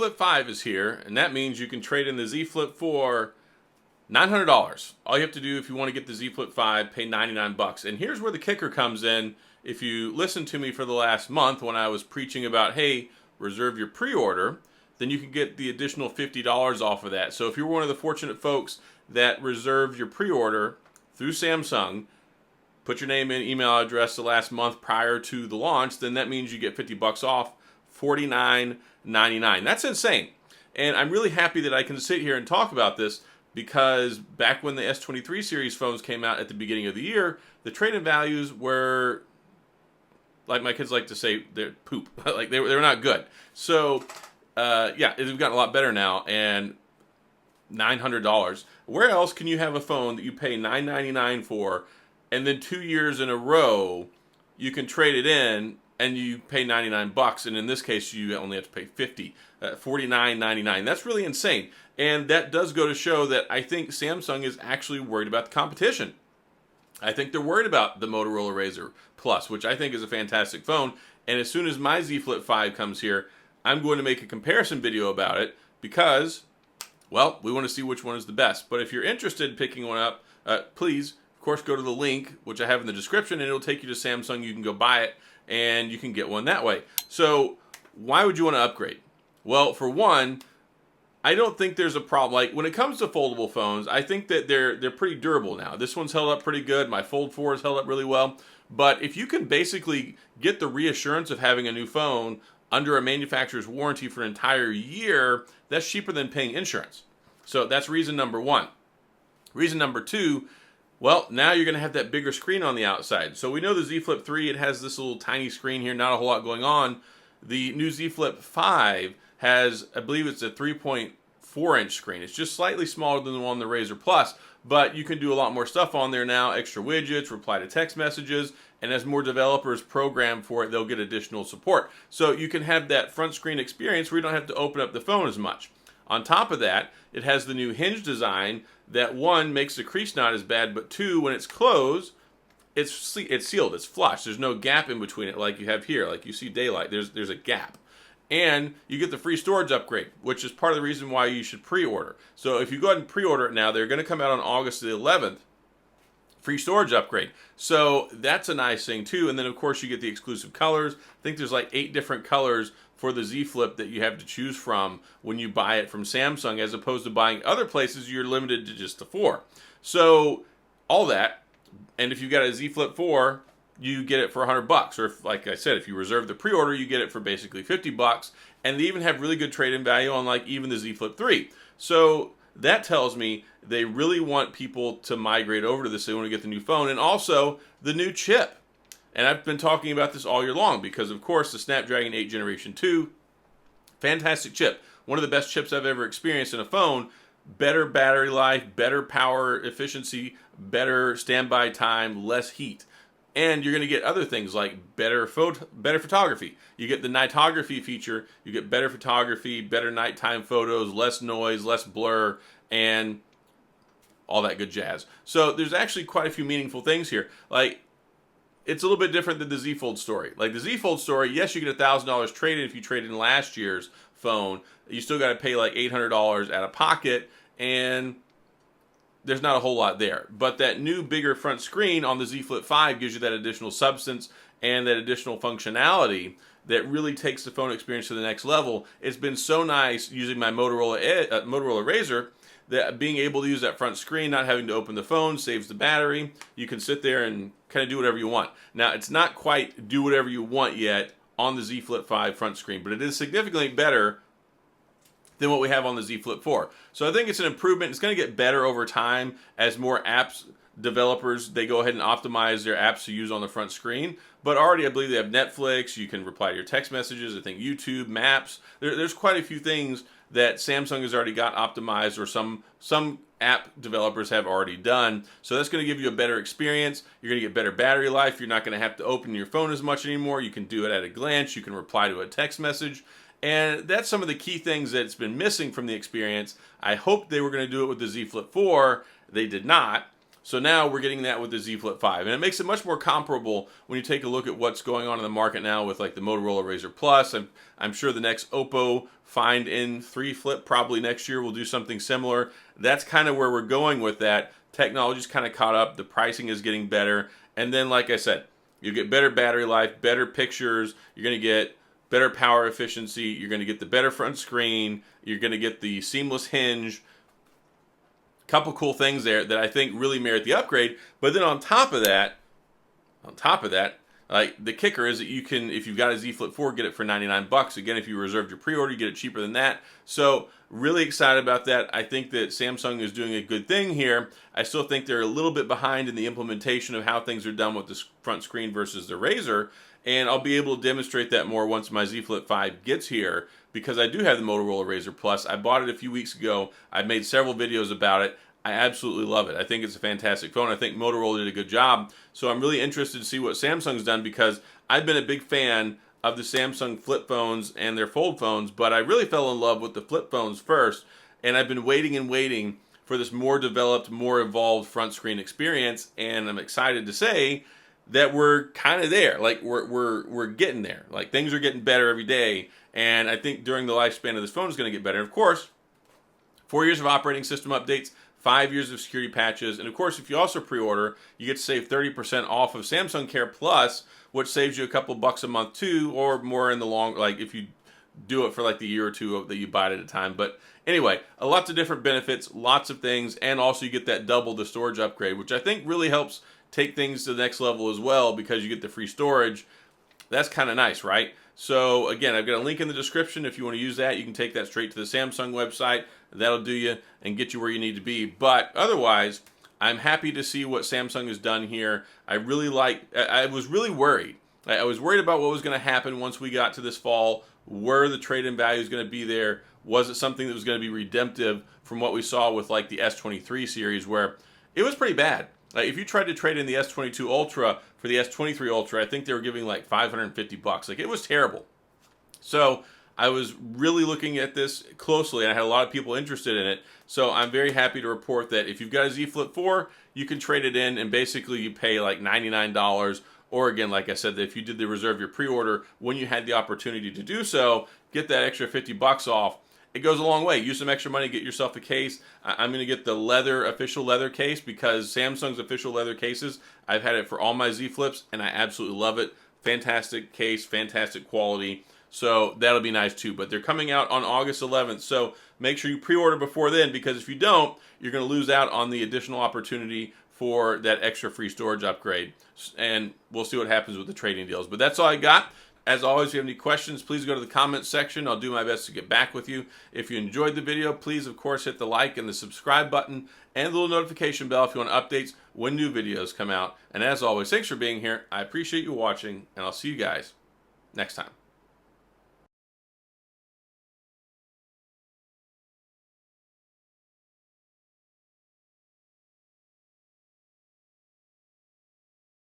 Flip 5 is here, and that means you can trade in the Z Flip for $900. All you have to do if you want to get the Z Flip 5, pay 99 bucks. And here's where the kicker comes in. If you listen to me for the last month when I was preaching about, hey, reserve your pre-order, then you can get the additional $50 off of that. So if you're one of the fortunate folks that reserved your pre-order through Samsung, put your name and email address the last month prior to the launch, then that means you get 50 bucks off, $49.99. That's insane. And I'm really happy that I can sit here and talk about this, because back when the S23 series phones came out at the beginning of the year, the trade-in values were, like my kids like to say, they're poop. Like they were not good. So yeah, it's gotten a lot better now, and $900. Where else can you have a phone that you pay $999 for, and then 2 years in a row you can trade it in and you pay 99 bucks, and in this case you only have to pay 50, $49.99. That's really insane. And that does go to show that I think Samsung is actually worried about the competition. I think they're worried about the Motorola Razr Plus, which I think is a fantastic phone. And as soon as my Z Flip 5 comes here, I'm going to make a comparison video about it, because, well, we want to see which one is the best. But if you're interested in picking one up, please, of course, go to the link, which I have in the description, and it'll take you to Samsung. You can go buy it, and you can get one that way. So why would you want to upgrade? Well, for one, I don't think there's a problem. Like, when it comes to foldable phones, I think that they're pretty durable now. This one's held up pretty good. My Fold 4 has held up really well. But if you can basically get the reassurance of having a new phone under a manufacturer's warranty for an entire year, that's cheaper than paying insurance. So that's reason number one. Reason number two, well, now you're going to have that bigger screen on the outside. So we know the Z Flip 3, it has this little tiny screen here, not a whole lot going on. The new Z Flip 5 has, I believe it's a 3.4-inch screen. It's just slightly smaller than the one on the Razr Plus, but you can do a lot more stuff on there now, extra widgets, reply to text messages, and as more developers program for it, they'll get additional support. So you can have that front screen experience where you don't have to open up the phone as much. On top of that, it has the new hinge design that, one, makes the crease not as bad, but two, when it's closed, it's sealed, it's flush. There's no gap in between it like you have here, like you see daylight. There's a gap. And you get the free storage upgrade, which is part of the reason why you should pre-order. So if you go ahead and pre-order it now, they're going to come out on August the 11th. Free storage upgrade. So that's a nice thing too. And then of course you get the exclusive colors. I think there's like 8 different colors for the Z Flip that you have to choose from when you buy it from Samsung, as opposed to buying other places you're limited to just the 4. So all that, and if you've got a Z Flip 4, you get it for $100, or if, like I said, if you reserve the pre-order, you get it for basically 50 bucks, and they even have really good trade-in value on like even the Z Flip 3. So that tells me they really want people to migrate over to this. They want to get the new phone, and also the new chip. And I've been talking about this all year long because, of course, the Snapdragon 8 Generation 2, fantastic chip. One of the best chips I've ever experienced in a phone. Better battery life, better power efficiency, better standby time, less heat. And you're going to get other things like better photography. You get the nightography feature. You get better photography, better nighttime photos, less noise, less blur, and all that good jazz. So there's actually quite a few meaningful things here. Like, it's a little bit different than the Z Fold story. Like the Z Fold story, yes, you get $1,000 trade-in if you trade in last year's phone. You still got to pay like $800 out of pocket, and there's not a whole lot there. But that new bigger front screen on the Z Flip 5 gives you that additional substance and that additional functionality that really takes the phone experience to the next level. It's been so nice using my Motorola Razr that being able to use that front screen, not having to open the phone, saves the battery. You can sit there and kind of do whatever you want. Now, it's not quite do whatever you want yet on the Z Flip 5 front screen, but it is significantly better than what we have on the Z Flip 4. So I think it's an improvement. It's going to get better over time as more apps developers, they go ahead and optimize their apps to use on the front screen. But already I believe they have Netflix, you can reply to your text messages, I think YouTube, Maps. There's quite a few things that Samsung has already got optimized, or some app developers have already done. So that's going to give you a better experience. You're going to get better battery life. You're not going to have to open your phone as much anymore. You can do it at a glance. You can reply to a text message. And that's some of the key things that's been missing from the experience. I hoped they were going to do it with the Z Flip 4. They did not. So now we're getting that with the Z Flip 5. And it makes it much more comparable when you take a look at what's going on in the market now with like the Motorola Razr Plus. I'm sure the next Oppo Find N3 Flip probably next year will do something similar. That's kind of where we're going with that. Technology's kind of caught up. The pricing is getting better. And then, like I said, you get better battery life, better pictures. You're going to get better power efficiency. You're going to get the better front screen. You're going to get the seamless hinge. Couple cool things there that I think really merit the upgrade. But then on top of that, like the kicker is that you can, if you've got a Z Flip 4, get it for $99. Again, if you reserved your pre-order, you get it cheaper than that. So really excited about that. I think that Samsung is doing a good thing here. I still think they're a little bit behind in the implementation of how things are done with the front screen versus the Razr. And I'll be able to demonstrate that more once my Z Flip 5 gets here, because I do have the Motorola Razr Plus. I bought it a few weeks ago. I've made several videos about it. I absolutely love it. I think it's a fantastic phone. I think Motorola did a good job. So I'm really interested to see what Samsung's done, because I've been a big fan of the Samsung flip phones and their fold phones, but I really fell in love with the flip phones first, and I've been waiting and waiting for this more developed, more evolved front screen experience, and I'm excited to say that we're kind of there. Like we're getting there. Like things are getting better every day, and I think during the lifespan of this phone is going to get better. And of course, 4 years of operating system updates, 5 years of security patches, and of course, if you also pre-order, you get to save 30% off of Samsung Care Plus, which saves you a couple bucks a month too, or more in the long, like if you do it for like the year or two that you buy it at a time. But anyway, lots of different benefits, lots of things, and also you get that double the storage upgrade, which I think really helps take things to the next level as well, because you get the free storage. That's kind of nice, right? So again, I've got a link in the description. If you want to use that, you can take that straight to the Samsung website. That'll do you and get you where you need to be. But otherwise, I'm happy to see what Samsung has done here. I was really worried. I was worried about what was going to happen once we got to this fall. Were the trade-in values going to be there? Was it something that was going to be redemptive from what we saw with like the S23 series, where it was pretty bad? Like if you tried to trade in the S22 Ultra for the S23 Ultra, I think they were giving like $550. Like it was terrible. So I was really looking at this closely, and I had a lot of people interested in it. So I'm very happy to report that if you've got a Z Flip 4, you can trade it in, and basically you pay like $99. Or again, like I said, if you did the reserve your pre-order when you had the opportunity to do so, get that extra $50 off. It goes a long way. Use some extra money, get yourself a case. I'm going to get the official leather case, because Samsung's official leather cases, I've had it for all my Z Flips, and I absolutely love it. Fantastic case, fantastic quality. So that'll be nice too. But they're coming out on August 11th. So make sure you pre-order before then, because if you don't, you're going to lose out on the additional opportunity for that extra free storage upgrade. And we'll see what happens with the trading deals. But that's all I got. As always, if you have any questions, please go to the comments section. I'll do my best to get back with you. If you enjoyed the video, please, of course, hit the like and the subscribe button and the little notification bell if you want updates when new videos come out. And as always, thanks for being here. I appreciate you watching, and I'll see you guys next time.